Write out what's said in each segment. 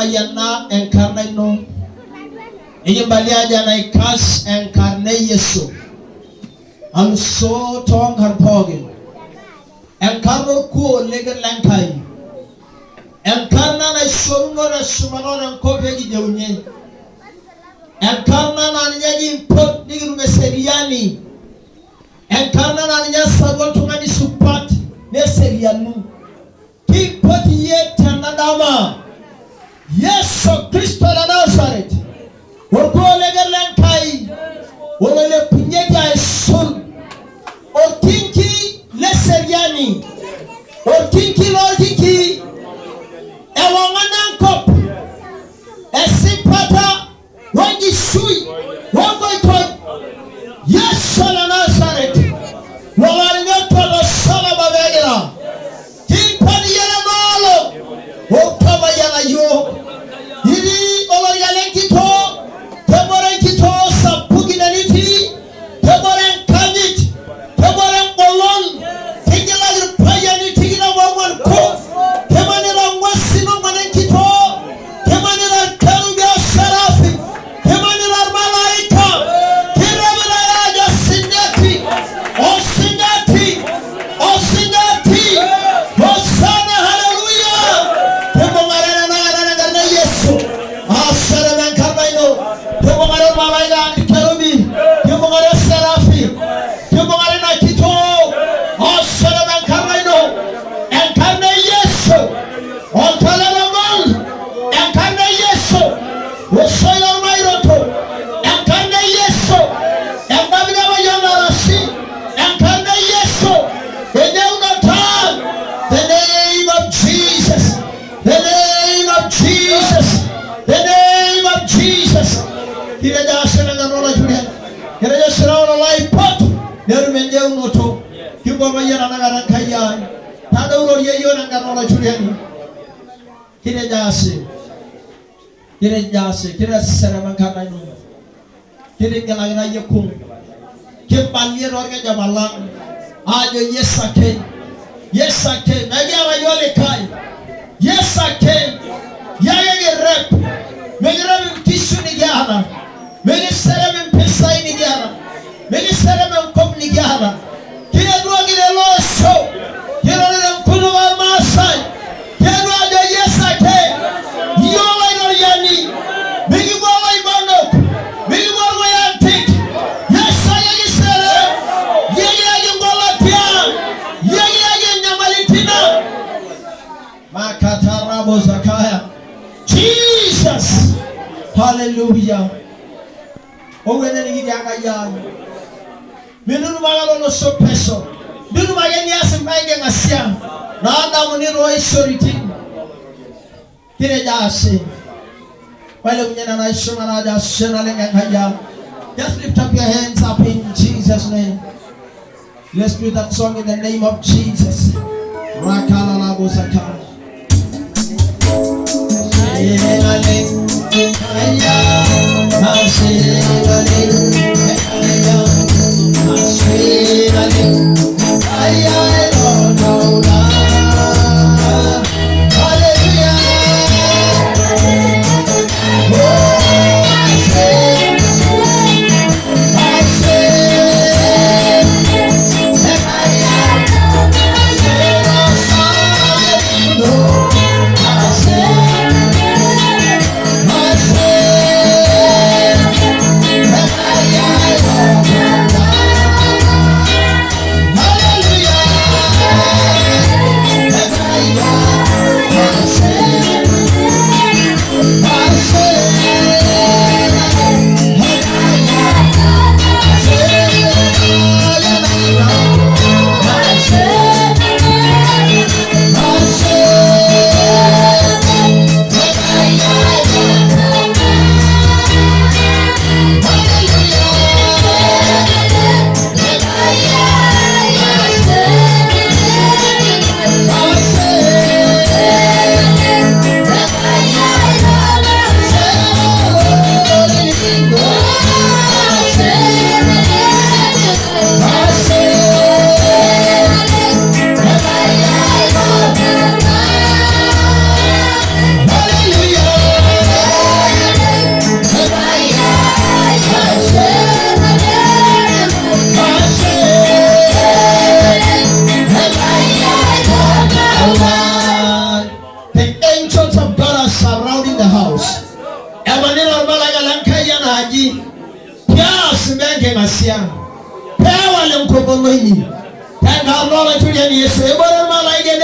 yana enkarna no. Iyimbalia jana ikas enkarna Yesu. Also tong harpogin. Enkarno ko legan lankai. Enkarna na shongo na shumano na kope gideunye. Enkarna na nyagi import nigiru meseriani. Enkarna na nyagi sabotungani supat meserianu. Kipoti yete nadama. Yesu Kristo la Nazareth. Wako legan lankai. Wale punyeja esul. Okinki leseriani. Okinki lorkinki. Ewanganankop. Esipata. Wangi shui. Wango ito. Yesu la Nazareth. Wawarinyoto lo sala mabegera. Kimpani yana malo. Okama yana yo. Hili olo yalenkito. Temoren kito sapugi naniti. Temoren kanyit. Temoren olon. Tingilagir payani tingina wawan ko. Temanira wasino manenkito. Temanira karubia sarafi. Temanira malaika. Kirabira raja sinyati. Osinyati. Osinyati. Hosana hallelujah. Temongarana na garna Yesu. Asara mankabaino. Temongara malaika karubi. Temongara sarafi. Temongara kito. Asara mankabaino. Enkarna Yesu. Ontalamon. Enkarna Yesu. Osaya mairoto. Enkarna Yesu. Engabina bayana rasi. Enkarna Yesu. Eneunata. The name of Jesus. The name of Jesus. The name of Jesus. Kiraja asana nganola julia. Kiraja siraona lai pot. Neru menje unoto. Kibo bayana ngara kaya. Tada uro yeyo nganola julia ni. Kiraja ase. Kiraja ase. Kiraja sara mangkana ni. Kiraja ngana yekum. Kimbali roge jamala. Ajo yesake. Yesake. Nagi ara yole kai. Yesake. Yage rep. Megirem kishu ni gana. Megisere pesa ni gana. Megisere kom ni gana. Kira duagi de lo show. Kira de kulu wa masai. Kira de yesake. Yola no yani. Megi bola ibano. Megi bola yantik. Yesa yagi sere. Yagi bola pia. Yagi nyamalitina. Makatarabo zakaya. Jesus. Hallelujah. Owene ni gidi aka ya. Minunu magalo no so peso. Minunu mageni asimbaige ngasia. Na adamu ni roi soriti. Kire jase. Wale kunyana na ishona na jase na lenga kaya. Just lift up your hands up in Jesus' name. Let's do that song in the name of Jesus. Rakala la bosaka. Thank our Lord to the yes,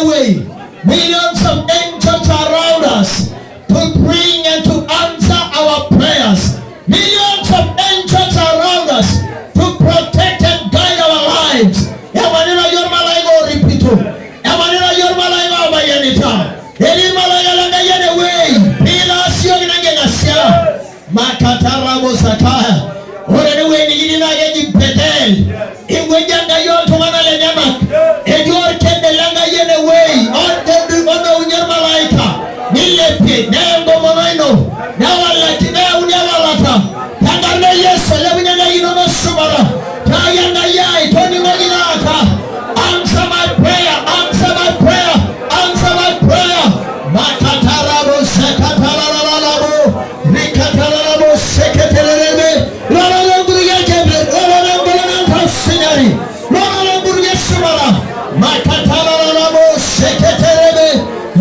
away. Millions of angels around us to bring and to answer our prayers. Millions of angels around us to protect and guide our lives. Yamanira your malago repeato. Yamanira your malago bayanita. Eri malaga langa yene way. Pila sio ginanga sia. Makatara bosakaya. Ore we ni ina yeji Bethel. Ingwe janga yoto wana le nyamak. Ejor kende langa yene way. Ono unyar malaika. Nilepi nengo monaino. Nawala kidea unyawalata. Tangane Yesu lebunyanga inono sumara. Tayanga yai toni moginata. Answer my prayer. Answer my prayer. Answer my prayer. Makatarabo sekatarabo. Rikatarabo seketelebe. Lolo nguruye kebre. Lolo nguruye sinyari. Lolo nguruye sumara. Makatarabo seketelebe.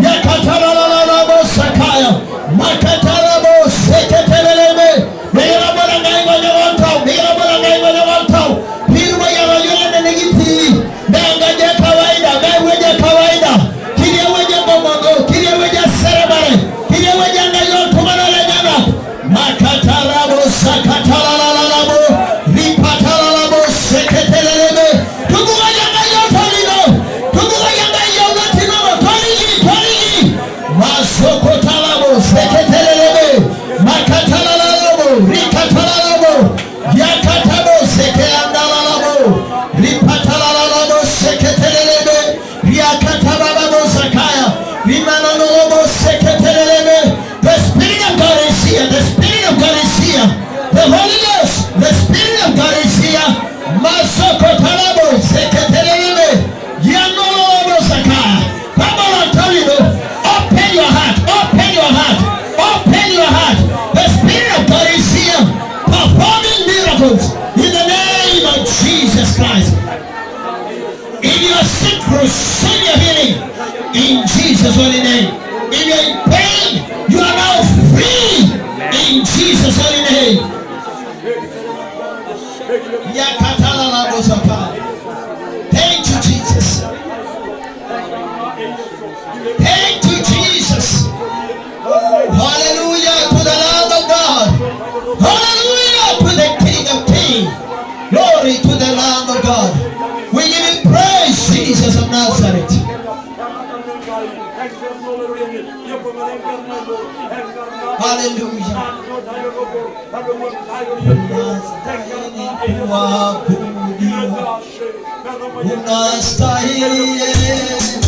Yakatarabo sakaya. Makatarabo seketelebe. Mera bola ngai ngonya wantau. Mera bola ngai ngonya wantau. Pirwa ya yule negiti. Danga je kawaida. Mewe je kawaida. Kile weje bomongo. Kile weje serebare. Kile weje ngayo tumana lenyana. Makatarabo sakatarabo. Ripatarabo seketelebe. Tubuga ngayo tolino. Tubuga ngayo latino. Toligi. Masoko talabo seketelebe. Makatarabo. Rikatarabo. Yakatabo sekeandalabo. Ripatarabo seketelebe. Riakatarabo sakaya. Rimananobo seketelebe. The Spirit of God is here. The Spirit of God is here. The Holy Ghost. The Spirit of God is here. Masokotarabo seketelebe. Yanolobo sakaya. Come on, I'm telling you. Open your heart. Open your heart. Open your heart. The Spirit of God is here. Performing miracles in the name of Jesus Christ. In your sick, receive your healing in Jesus' holy name. If you're in pain, you are now free in Jesus' holy name. Thank you, Jesus. Thank you, Jesus. Hallelujah to the Lamb of God. Hallelujah to the King of Kings. Glory to the Lamb of God. We give you praise, Jesus of Nazareth. Hallelujah. Unastahili Yesu.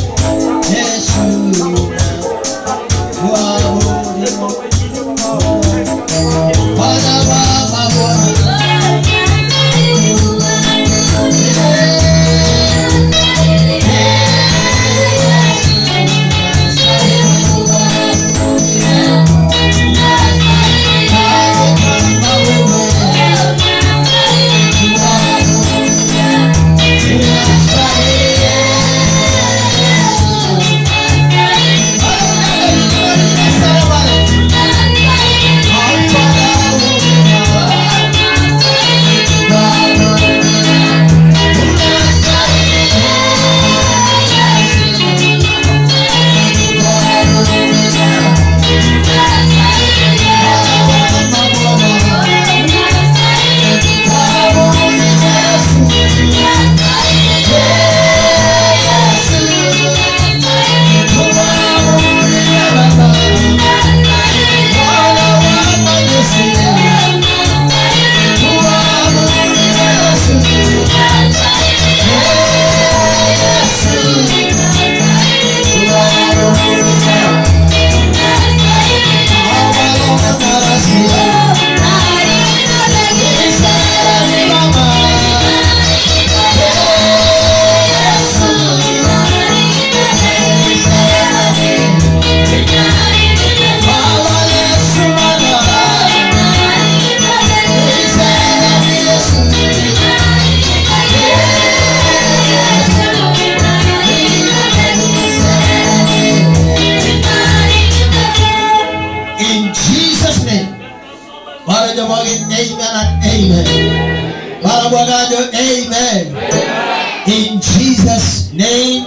Amen. Amen. In Jesus' name,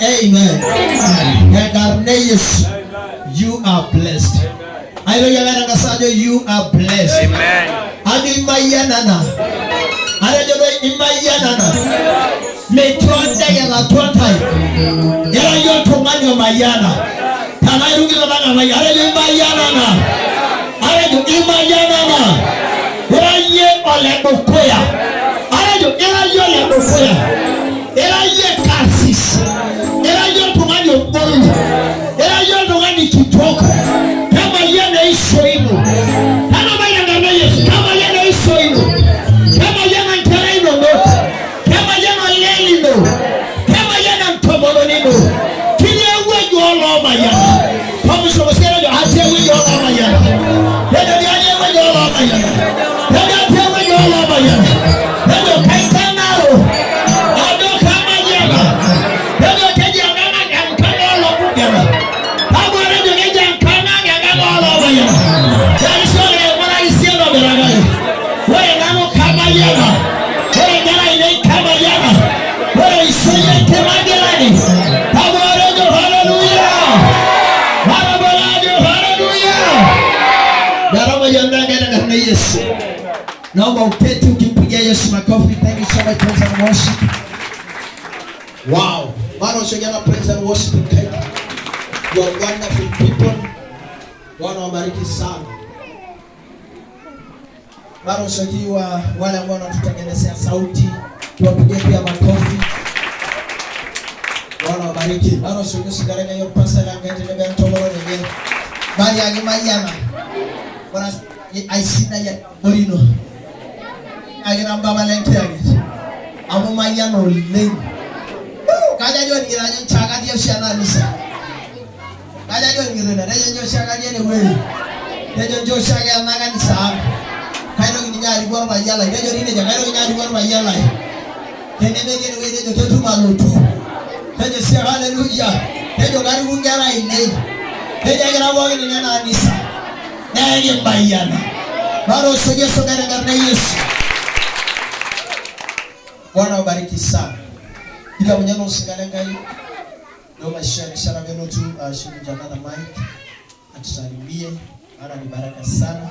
amen. You are blessed. You are blessed. Amen. Naomba uketi ukimpigia Yesu makofi. Thank you so much, praise and worship. Wow. Bwana ushogea praise and worship. You are wonderful people. Bwana wabariki sana. Bwana ushogiwa wale ambao wanatutengenezea sauti. Tuwapigie pia makofi. Bwana wabariki. Bwana ushogiwa sigarega hiyo pasa la ngete nebe ntoboro nege. Bali agimayana. Bwana aisina ya orino. Agira mbaba lenkiage. Amuma yano leng. Kaja jo ngira nyo chaga dia shana nisa. Kaja jo ngira na nyo chaga dia ne we. Dejo jo chaga naga nisa. Kaino ni nyari gor ba yala. Dejo ni dejo kaino nyari gor ba yala. Tene ne gene we dejo tetu malutu. Dejo se hallelujah. Dejo gari ngara ile. Dejo gira wo ni na nisa. Na ye bayana. Baro soje sogara garna Yesu. Bwana ubariki sana. Ila mnyano usigale ngai. Ndio maisha ishara beno tu shirika jana na mic. Atusalimie. Ana ni baraka sana.